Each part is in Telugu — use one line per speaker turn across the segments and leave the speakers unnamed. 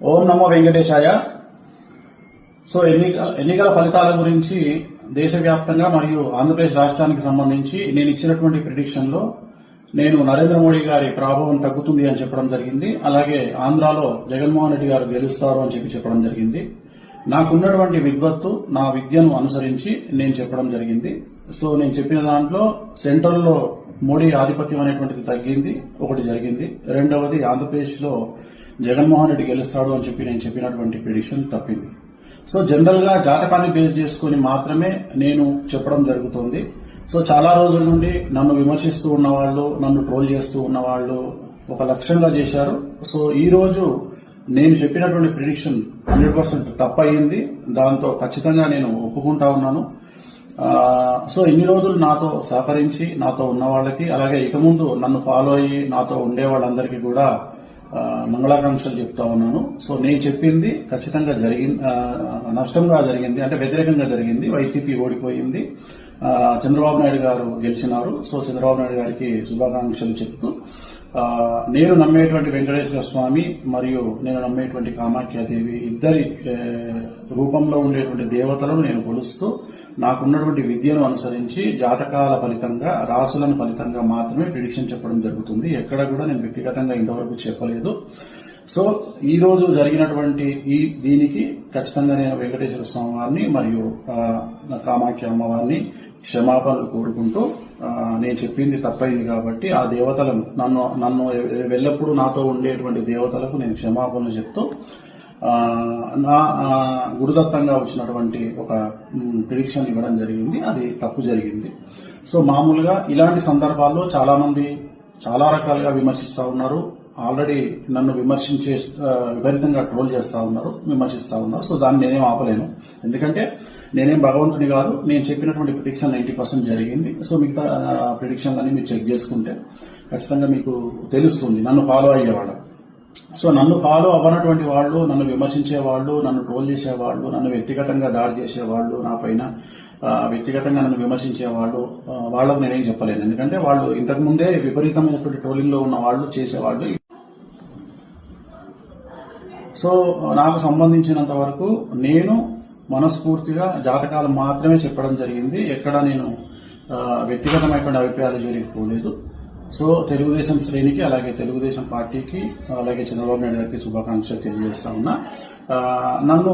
ఓం నమో వెంకటేశాయ. సో ఎన్నికల ఫలితాల గురించి దేశవ్యాప్తంగా మరియు ఆంధ్రప్రదేశ్ రాష్ట్రానికి సంబంధించి నేను ఇచ్చినటువంటి ప్రిడిక్షన్ లో నేను నరేంద్ర మోడీ గారి ప్రభావం తగ్గుతుంది అని చెప్పడం జరిగింది. అలాగే ఆంధ్రాలో జగన్మోహన్ రెడ్డి గారు గెలుస్తారు అని చెప్పడం జరిగింది. నాకున్నటువంటి విద్వత్తు, నా విద్యను అనుసరించి నేను చెప్పడం జరిగింది. సో నేను చెప్పిన దాంట్లో సెంట్రల్ లో మోడీ ఆధిపత్యం అనేటువంటిది తగ్గింది, ఒకటి జరిగింది. రెండవది ఆంధ్రప్రదేశ్ లో జగన్మోహన్ రెడ్డి గెలుస్తాడు అని నేను చెప్పినటువంటి ప్రిడిక్షన్ తప్పింది. సో జనరల్ గా జాతకాన్ని బేస్ చేసుకుని మాత్రమే నేను చెప్పడం జరుగుతుంది. సో చాలా రోజుల నుండి నన్ను విమర్శిస్తూ ఉన్నవాళ్లు, నన్ను ట్రోల్ చేస్తూ ఉన్నవాళ్లు ఒక లక్ష్యంగా చేశారు. సో ఈ రోజు నేను చెప్పినటువంటి ప్రిడిక్షన్ 100% తప్పయింది. దాంతో ఖచ్చితంగా నేను ఒప్పుకుంటా ఉన్నాను. సో ఇన్ని రోజులు నాతో సహకరించి నాతో ఉన్న వాళ్ళకి, అలాగే ఇక ముందు నన్ను ఫాలో అయ్యి నాతో ఉండే వాళ్ళందరికీ కూడా మంగళాకాంక్షలు చెప్తా ఉన్నాను. సో నేను చెప్పింది ఖచ్చితంగా నష్టంగా జరిగింది, అంటే వ్యతిరేకంగా జరిగింది. వైసీపీ ఓడిపోయింది, చంద్రబాబు నాయుడు గారు గెలిచినారు. సో చంద్రబాబు నాయుడు గారికి శుభాకాంక్షలు చెప్తూ నేను నమ్మేటువంటి వెంకటేశ్వర స్వామి మరియు నేను నమ్మేటువంటి కామాఖ్యాదేవి ఇద్దరి రూపంలో ఉండేటువంటి దేవతలను నేను కొలుస్తూ నాకున్నటువంటి విద్యను అనుసరించి జాతకాల ఫలితంగా, రాసులను ఫలితంగా మాత్రమే ప్రిడిక్షన్ చెప్పడం జరుగుతుంది. ఎక్కడ కూడా నేను వ్యక్తిగతంగా ఇంతవరకు చెప్పలేదు. సో ఈ రోజు జరిగినటువంటి దీనికి ఖచ్చితంగా నేను వెంకటేశ్వర స్వామి వారిని మరియు కామాఖ్య అమ్మవారిని క్షమాపణలు కోరుకుంటూ, నేను చెప్పింది తప్పైంది కాబట్టి ఆ దేవతలను నన్ను ఎల్లప్పుడూ నాతో ఉండేటువంటి దేవతలకు నేను క్షమాపణలు చెప్తూ నా గురుదత్తంగా వచ్చినటువంటి ఒక ప్రిడిక్షన్ ఇవ్వడం జరిగింది. అది తప్పు జరిగింది. సో మామూలుగా ఇలాంటి సందర్భాల్లో చాలా మంది చాలా రకాలుగా విమర్శిస్తా ఉన్నారు. ఆల్రెడీ నన్ను విపరీతంగా ట్రోల్ చేస్తా ఉన్నారు, విమర్శిస్తా ఉన్నారు. సో దాన్ని నేనేం ఆపలేను, ఎందుకంటే నేనేం భగవంతుని కాదు. నేను చెప్పినటువంటి ప్రిడిక్షన్ 90% జరిగింది. సో మిగతా ప్రిడిక్షన్లన్నీ మీరు చెక్ చేసుకుంటే ఖచ్చితంగా మీకు తెలుస్తుంది నన్ను ఫాలో అయ్యేవాళ్ళు. సో నన్ను ఫాలో అవ్వనటువంటి వాళ్ళు, నన్ను విమర్శించే వాళ్ళు, నన్ను ట్రోల్ చేసేవాళ్ళు, నన్ను వ్యక్తిగతంగా దాడి చేసేవాళ్ళు, నా పైన వ్యక్తిగతంగా నన్ను విమర్శించేవాళ్ళు, వాళ్ళకు నేనేం చెప్పలేను. ఎందుకంటే వాళ్ళు ఇంతకు ముందే విపరీతమైనటువంటి ట్రోలింగ్ లో ఉన్న వాళ్ళు, చేసేవాళ్ళు. సో నాకు సంబంధించినంత వరకు నేను మనస్ఫూర్తిగా జాతకాలు మాత్రమే చెప్పడం జరిగింది. ఎక్కడ నేను వ్యక్తిగతమైనటువంటి అభిప్రాయాలు జోలికి సో తెలుగుదేశం శ్రేణికి, అలాగే తెలుగుదేశం పార్టీకి, అలాగే చంద్రబాబు నాయుడు గారికి శుభాకాంక్షలు తెలియజేస్తా ఉన్నా. నన్ను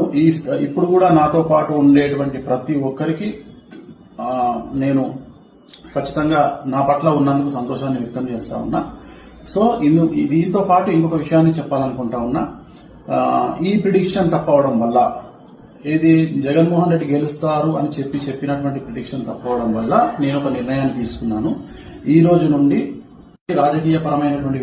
ఇప్పుడు కూడా నాతో పాటు ఉండేటువంటి ప్రతి ఒక్కరికి నేను ఖచ్చితంగా నా పట్ల ఉన్నందుకు సంతోషాన్ని వ్యక్తం చేస్తా ఉన్నా. సో దీంతో పాటు ఇంకొక విషయాన్ని చెప్పాలనుకుంటా ఉన్నా. ఈ ప్రిడిక్షన్ తప్పవడం వల్ల, ఏది జగన్మోహన్ రెడ్డి గెలుస్తారు అని చెప్పినటువంటి ప్రిడిక్షన్ తప్పవడం వల్ల నేను ఒక నిర్ణయాన్ని తీసుకున్నాను. ఈ రోజు నుండి రాజకీయ పరమైనటువంటి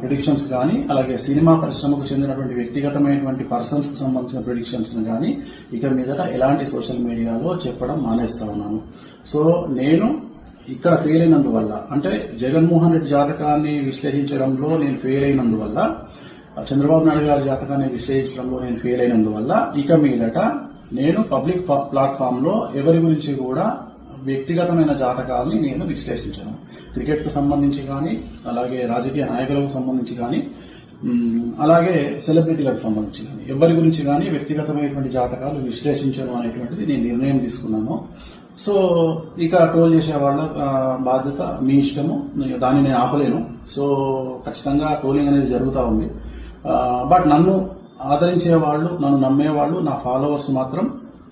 ప్రిడిక్షన్స్ కానీ, అలాగే సినిమా పరిశ్రమకు చెందినటువంటి వ్యక్తిగతమైనటువంటి పర్సన్స్ కు సంబంధించిన ప్రిడిక్షన్స్ కానీ ఇక మీదట ఎలాంటి సోషల్ మీడియాలో చెప్పడం మానేస్తా ఉన్నాను. సో నేను ఇక్కడ ఫెయిల్ అయినందువల్ల, అంటే జగన్మోహన్ రెడ్డి జాతకాన్ని విశ్లేషించడంలో నేను ఫెయిల్ అయినందువల్ల, చంద్రబాబు నాయుడు గారి జాతకాన్ని విశ్లేషించడంలో నేను ఫెయిల్ అయినందువల్ల ఇక మీదట నేను పబ్లిక్ ప్లాట్ఫామ్ లో ఎవరి గురించి కూడా వ్యక్తిగతమైన జాతకాలని నేను విశ్లేషించాను. క్రికెట్ కు సంబంధించి కానీ, అలాగే రాజకీయ నాయకులకు సంబంధించి కానీ, అలాగే సెలబ్రిటీలకు సంబంధించి కానీ, ఎవరి గురించి కానీ వ్యక్తిగతమైనటువంటి జాతకాలు విశ్లేషించడం అనేటువంటిది నేను నిర్ణయం తీసుకున్నాను. సో ఇక ట్రోల్ చేసే వాళ్ళ బాధ్యత మీ ఇష్టము, దాన్ని నేను ఆపలేను. సో ఖచ్చితంగా ట్రోలింగ్ అనేది జరుగుతూ ఉంది. బట్ నన్ను ఆదరించే వాళ్ళు, నన్ను నమ్మేవాళ్ళు, నా ఫాలోవర్స్ మాత్రం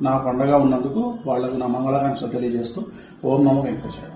నాకు అండగా ఉన్నందుకు వాళ్లకు నా మంగళాకాంక్షలు తెలియజేస్తూ ఓం నమో వెంకటేశాయ.